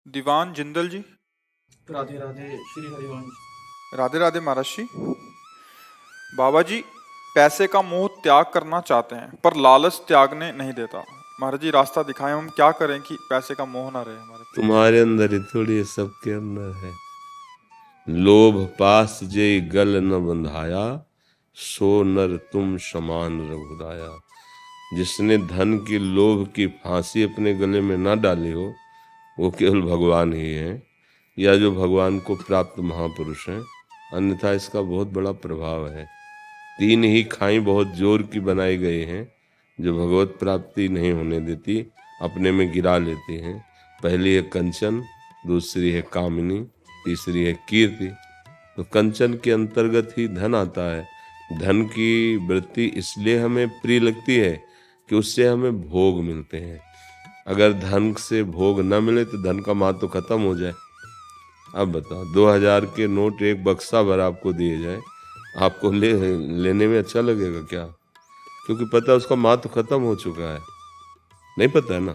दीवान जिंदल जी। राधे राधे श्री हरिवंश। राधे राधे महाराज जी। बाबा जी पैसे का मोह त्याग करना चाहते हैं पर लालच त्यागने नहीं देता। महाराज जी रास्ता दिखाएं, हम क्या करें कि पैसे का मोह ना रहे हमारे। तुम्हारे अंदर ही थोड़ी है, सबके अंदर है। लोभ पास जे गल न बंधाया, सो नर तुम समान रघुराया। जिसने धन की लोभ की फांसी अपने गले में ना डाली हो वो केवल भगवान ही है, या जो भगवान को प्राप्त महापुरुष हैं। अन्यथा इसका बहुत बड़ा प्रभाव है। तीन ही खाई बहुत जोर की बनाई गई हैं जो भगवत प्राप्ति नहीं होने देती, अपने में गिरा लेती हैं। पहली है कंचन, दूसरी है कामिनी, तीसरी है कीर्ति। तो कंचन के अंतर्गत ही धन आता है। धन की वृत्ति इसलिए हमें प्रिय लगती है कि उससे हमें भोग मिलते हैं। अगर धन से भोग न मिले तो धन का महत्व खत्म हो जाए। अब बताओ, 2000 के नोट एक बक्सा भर आपको दिए जाए, आपको लेने में अच्छा लगेगा क्या? क्योंकि पता है उसका महत्व खत्म हो चुका है। नहीं पता है ना।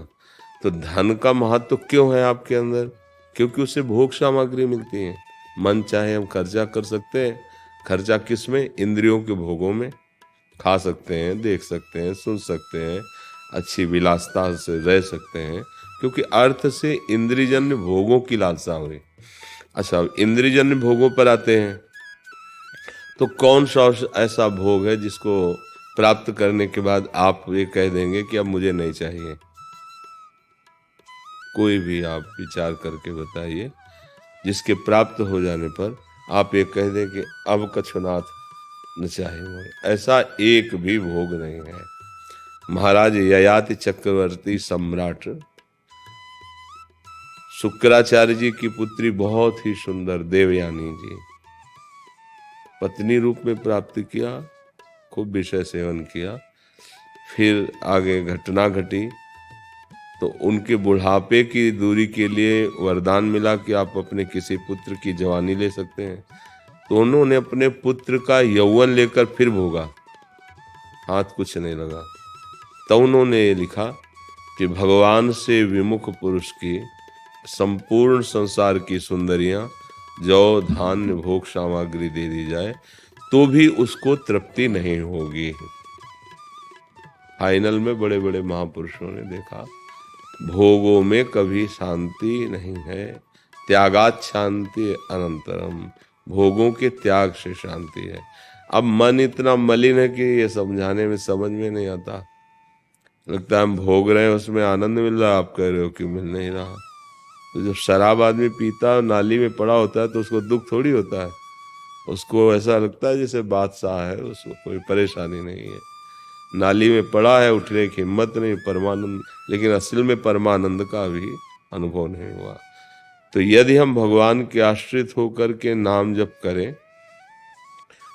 तो धन का महत्व क्यों है आपके अंदर? क्योंकि उससे भोग सामग्री मिलती है। मन चाहे हम खर्चा कर सकते हैं। खर्चा किस में? इंद्रियों के भोगों में। खा सकते हैं, देख सकते हैं, सुन सकते हैं, अच्छी विलासता से रह सकते हैं, क्योंकि अर्थ से इंद्रियजन्य भोगों की लालसा हुई। अच्छा, इंद्रियजन्य भोगों पर आते हैं तो कौन सा ऐसा भोग है जिसको प्राप्त करने के बाद आप ये कह देंगे कि अब मुझे नहीं चाहिए? कोई भी आप विचार करके बताइए जिसके प्राप्त हो जाने पर आप ये कह दें कि अब कछुनाथ न चाहे मुझे। ऐसा एक भी भोग नहीं है। महाराज ययाति चक्रवर्ती सम्राट शुक्राचार्य जी की पुत्री बहुत ही सुंदर देवयानी जी पत्नी रूप में प्राप्त किया, खूब विषय सेवन किया। फिर आगे घटना घटी तो उनके बुढ़ापे की दूरी के लिए वरदान मिला कि आप अपने किसी पुत्र की जवानी ले सकते हैं। तो उन्होंने अपने पुत्र का यौवन लेकर फिर भोगा, हाथ कुछ नहीं लगा। तब उन्होंने ये लिखा कि भगवान से विमुख पुरुष की संपूर्ण संसार की सुंदरियां जौ धान्य भोग सामग्री दे दी जाए तो भी उसको तृप्ति नहीं होगी। फाइनल में बड़े बड़े महापुरुषों ने देखा भोगों में कभी शांति नहीं है, त्यागात शांति अनंतरम। भोगों के त्याग से शांति है। अब मन इतना मलिन है कि ये समझाने में समझ में नहीं आता। लगता है हम भोग रहे हैं, उसमें आनंद मिल रहा है, आप कह रहे हो कि मिल नहीं रहा। तो जब शराब आदमी पीता है, नाली में पड़ा होता है, तो उसको दुख थोड़ी होता है। उसको ऐसा लगता है जैसे बादशाह है, उसको कोई परेशानी नहीं है। नाली में पड़ा है, उठने की हिम्मत नहीं, परमानंद। लेकिन असल में परमानंद का भी अनुभव नहीं हुआ। तो यदि हम भगवान के आश्रित होकर के नाम जप करें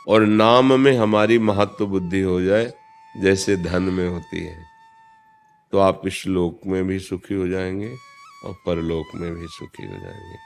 और नाम में हमारी महत्व बुद्धि हो जाए जैसे धन में होती है, तो आप इस लोक में भी सुखी हो जाएंगे और परलोक में भी सुखी हो जाएंगे।